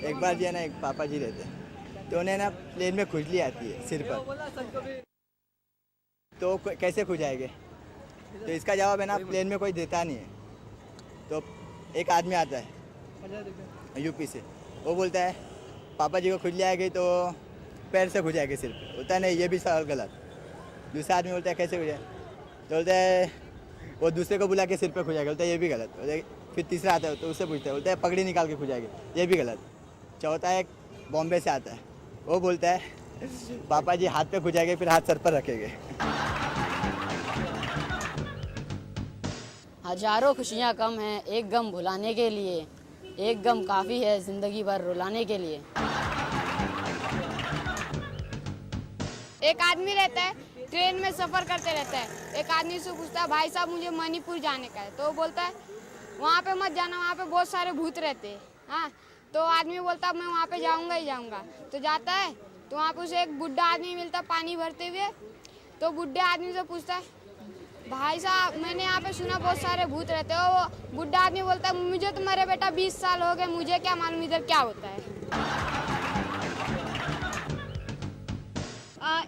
एक बार जो है ना, एक पापा जी रहते हैं, तो उन्हें ना प्लेन में खुजली आती है सिर पर, तो कैसे खुजाएंगे? तो इसका जवाब है ना, प्लेन में कोई देता नहीं है। तो एक आदमी आता है यूपी से, वो बोलता है पापा जी को खुजली आ गई तो पैर से खुजाएंगे सिर पे। बोलता है नहीं, ये भी सवाल गलत। दूसरा आदमी बोलता है कैसे खुजाए? तो बोलता है वो दूसरे को बुला के सिर पे खुजाएगा। बोलता है ये भी गलत। बोलता है फिर तीसरा आता है तो उससे पूछता है, बोलता है पगड़ी निकाल के खुजाएंगे। ये भी गलत। चौथा एक बॉम्बे से आता है, वो बोलता है पापा जी हाथ पे खुजाएंगे, फिर हाथ सर पर रखेंगे। हजारों खुशियाँ कम हैं एक गम भुलाने के लिए, एक गम काफ़ी है ज़िंदगी भर रुलाने के लिए। एक आदमी रहता है, ट्रेन में सफ़र करते रहता है। एक आदमी से पूछता है भाई साहब मुझे मणिपुर जाने का है। तो वो बोलता है वहाँ पे मत जाना, वहाँ पे बहुत सारे भूत रहते हैं। हाँ, तो आदमी बोलता है मैं वहाँ पे जाऊँगा ही जाऊँगा। तो जाता है तो वहाँ पे उसे एक बुढ़ा आदमी मिलता है पानी भरते हुए। तो बुढ़े आदमी से पूछता है भाई साहब मैंने यहाँ पे सुना बहुत सारे भूत रहते हो। वो बुढ़ा आदमी बोलता है मुझे तो मेरे बेटा 20 साल हो गए, मुझे क्या मालूम इधर क्या होता है।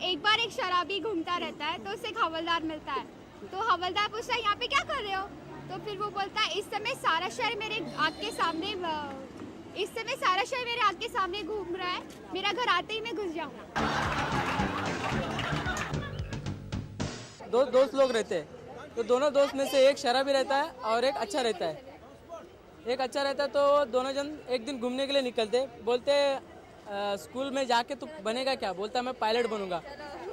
एक बार एक शराबी घूमता रहता है तो उसे एक हवलदार मिलता है। तो हवलदार पूछता है यहाँ पे क्या कर रहे हो? तो फिर वो बोलता है इस समय सारा शहर मेरे आँख के सामने घूम रहा है, मेरा घर आते ही मैं घुस जाऊँगा। दो दोस्त लोग रहते हैं, तो दोनों दोस्त में से एक शराबी रहता है और एक अच्छा रहता है। एक अच्छा रहता है तो दोनों जन एक दिन घूमने के लिए निकलते। बोलते स्कूल में जाके तू बनेगा क्या? बोलता मैं पायलट बनूंगा।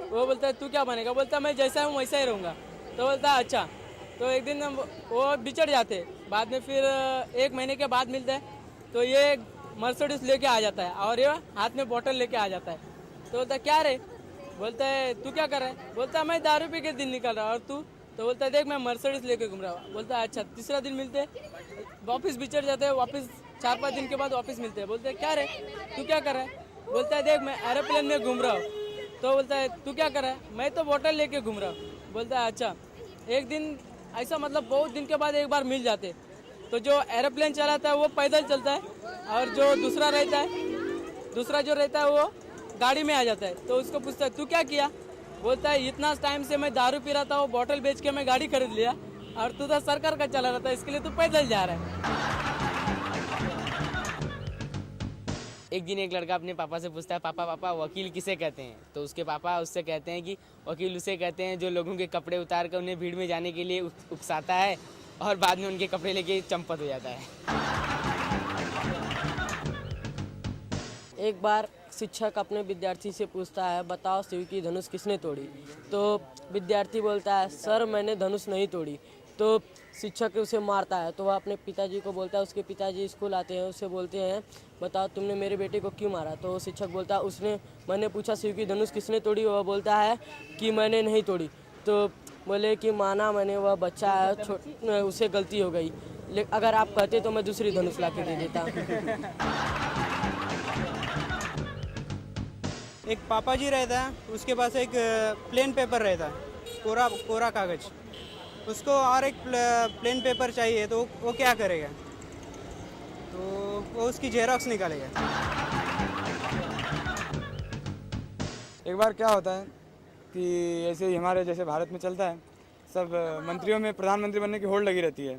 वो बोलता है तू क्या बनेगा? बोलता मैं जैसा हूँ वैसा ही रहूँगा। तो बोलता है अच्छा। तो एक दिन वो बिछड़ जाते, बाद में फिर 1 महीने के बाद मिलते हैं। तो ये मर्सिडीज लेके आ जाता है और ये हाथ में बोतल लेके आ जाता है। तो बोलता है क्या रे? बोलता है तू क्या कर रहा है? बोलता है मैं दारू पी के दिन निकल रहा और तू? तो बोलता है देख मैं मर्सिडीज लेके घूम रहा हूँ। बोलता है अच्छा। तीसरा दिन मिलते, वापस बिछड़ जाते हैं, वापस 4-5 दिन के बाद वापस मिलते हैं। बोलते हैं क्या रे तू क्या कर रहा है? बोलता है देख मैं एरोप्लेन में घूम रहा हूँ। तो बोलता है तू क्या कर रहा है? मैं तो बोतल लेके घूम रहा हूँ। बोलता है अच्छा। एक दिन ऐसा मतलब बहुत दिन के बाद एक बार मिल जाते। तो जो एरोप्लेन चलाता है वो पैदल चलता है और जो दूसरा जो रहता है वो गाड़ी में आ जाता है। तो उसको पूछता है तू क्या किया? बोलता है इतना टाइम से मैं दारू पी रहा था, वो बोतल बेच के मैं गाड़ी खरीद लिया और तू तो सरकार का चला रहा था, इसके लिए तू पैदल जा रहा है। एक दिन एक लड़का अपने पापा से पूछता है पापा वकील किसे कहते हैं? तो उसके पापा उससे कहते हैं कि वकील उसे कहते हैं जो लोगों के कपड़े उतार कर उन्हें भीड़ में जाने के लिए उकसाता है और बाद में उनके कपड़े लेके चंपत हो जाता है। एक बार शिक्षक अपने विद्यार्थी से पूछता है बताओ शिव की धनुष किसने तोड़ी? तो विद्यार्थी बोलता है सर मैंने धनुष नहीं तोड़ी। तो शिक्षक उसे मारता है। तो वह अपने पिताजी को बोलता है, उसके पिताजी स्कूल आते हैं, उससे बोलते हैं बताओ तुमने मेरे बेटे को क्यों मारा? तो शिक्षक बोलता है मैंने पूछा शिव की धनुष किसने तोड़ी? वह बोलता है कि मैंने नहीं तोड़ी। तो बोले कि माना मैंने, वह बच्चा है, उससे गलती हो गई, अगर आप कहते तो मैं दूसरी धनुष ला के दे देता। एक पापा जी रहता है, उसके पास एक प्लेन पेपर रहता है, कोरा कागज। उसको और एक प्लेन पेपर चाहिए तो वो क्या करेगा? तो वो उसकी जेरॉक्स निकालेगा। एक बार क्या होता है कि ऐसे ही हमारे जैसे भारत में चलता है, सब मंत्रियों में प्रधानमंत्री बनने की होड़ लगी रहती है।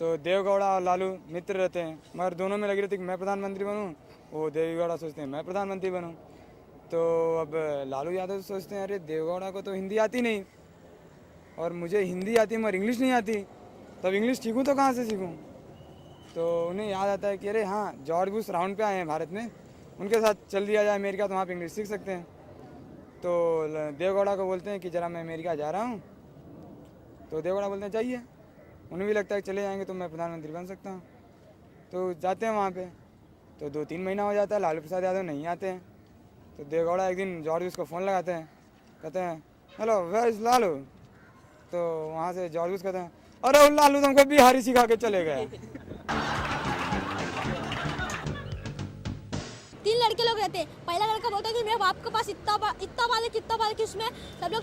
तो देवगौड़ा और लालू मित्र रहते हैं, मगर दोनों में लगी रहती है कि मैं प्रधानमंत्री बनूं, वो देवगौड़ा सोचते हैं मैं प्रधानमंत्री बनूं। तो अब लालू यादव सोचते हैं अरे देवगौड़ा को तो हिंदी आती नहीं और मुझे हिंदी आती है मगर इंग्लिश नहीं आती, तब इंग्लिश सीखूं तो कहाँ से सीखूं? तो उन्हें याद आता है कि अरे हाँ जॉर्ज बुश राउंड पे आए हैं भारत में, उनके साथ चल दिया जाए अमेरिका, तो वहाँ पे इंग्लिश सीख सकते हैं। तो देवगौड़ा को बोलते हैं कि ज़रा मैं अमेरिका जा रहा हूँ। तो देवगौड़ा बोलते हैं चाहिए, उन्हें भी लगता है चले जाएंगे तो मैं प्रधानमंत्री बन सकता हूँ। तो जाते हैं वहाँ पे, तो 2-3 महीना हो जाता है, लालू प्रसाद यादव नहीं आते हैं। तो देवगौड़ा एक दिन जॉर्ज बुश को फ़ोन लगाते हैं, कहते हैं हेलो वेयर इज लालू? तो वहाँ से जॉर्ज बुश कहते हैं अरे लालू तुमको बिहारी सिखा के चले गए। 3 लड़के लोग रहते हैं। पहला लड़का बोलता है कि मेरे बाप के पास इतना बाल की उसमें सब लोग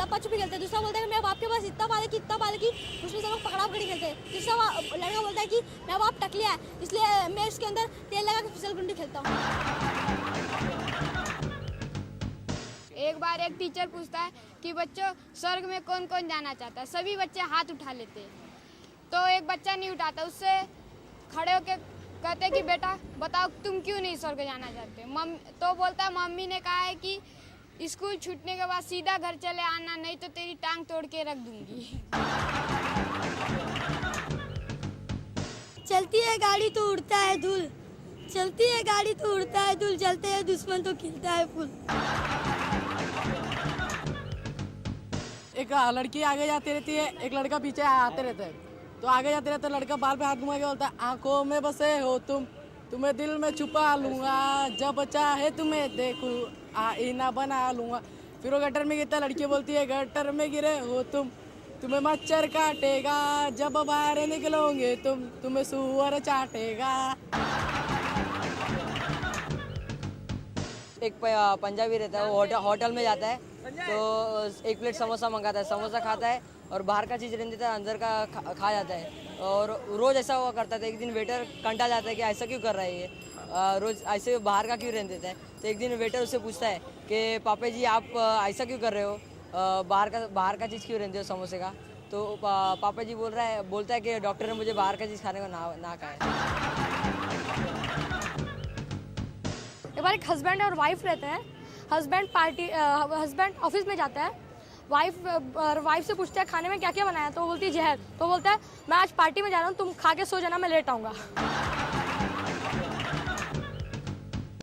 लपा छुपी खेलते हैं। दूसरा बोलता है कि मेरे बाप के पास इतना बाल की उसमें सब लोग पकड़ा पकड़ी खेलते हैं। तीसरा लड़का बोलता है कि मेरा बाप टकलिया है इसलिए मैं इसके अंदर तेल लगा के फिसल गुंडी खेलता हूँ। एक बार एक टीचर पूछता है कि बच्चों स्वर्ग में कौन कौन जाना चाहता है। सभी बच्चे हाथ उठा लेते हैं। तो एक बच्चा नहीं उठाता, उससे खड़े होकर कहते कि बेटा बताओ तुम क्यों नहीं स्वर्ग जाना चाहते। तो बोलता है मम्मी ने कहा है कि स्कूल छूटने के बाद सीधा घर चले आना, नहीं तो तेरी टांग तोड़ के रख दूंगी। चलती है गाड़ी तो उड़ता है धूल, चलती है गाड़ी तो उड़ता है धूल, चलते हैं दुश्मन तो खिलता है फूल। एक लड़की आगे जाती रहती है, एक लड़का पीछे आते रहता है। तो आगे जाते रहते लड़का बाल पे हाथ घुमा के बोलता है आंखों में बसे हो तुम, तुम्हें दिल में छुपा लूंगा, जब चाहे तुम्हें देखूं आईना बना लूंगा। फिर वो गटर में गिरता, लड़की बोलती है गटर में गिरे हो तुम, तुम्हें मच्छर काटेगा, जब बाहर निकलोगे तुम, तुम्हें सुअर चाटेगा। एक पंजाबी रहता है, वो होटल में जाता है तो एक प्लेट समोसा मंगाता है, समोसा खाता है और बाहर का चीज़ रहने देता है, अंदर का खा जाता है। और रोज़ ऐसा हुआ करता था। एक दिन वेटर कंटा जाता है कि ऐसा क्यों कर रहा है ये, रोज़ ऐसे बाहर का क्यों रहने देता है। तो एक दिन वेटर उससे पूछता है कि पापा जी आप ऐसा क्यों कर रहे हो, बाहर का चीज़ क्यों रहने दो समोसे का। तो पापा जी बोलता है कि डॉक्टर ने मुझे बाहर का चीज़ खाने को ना कहा है। एक बार एक हस्बैंड और वाइफ रहते हैं। हस्बैंड ऑफिस में जाता है, वाइफ से पूछता है खाने में क्या क्या बनाया, तो वो बोलती है जहर। तो बोलता है मैं आज पार्टी में जा रहा हूँ, तुम खा के सो जाना, मैं लेट आऊँगा।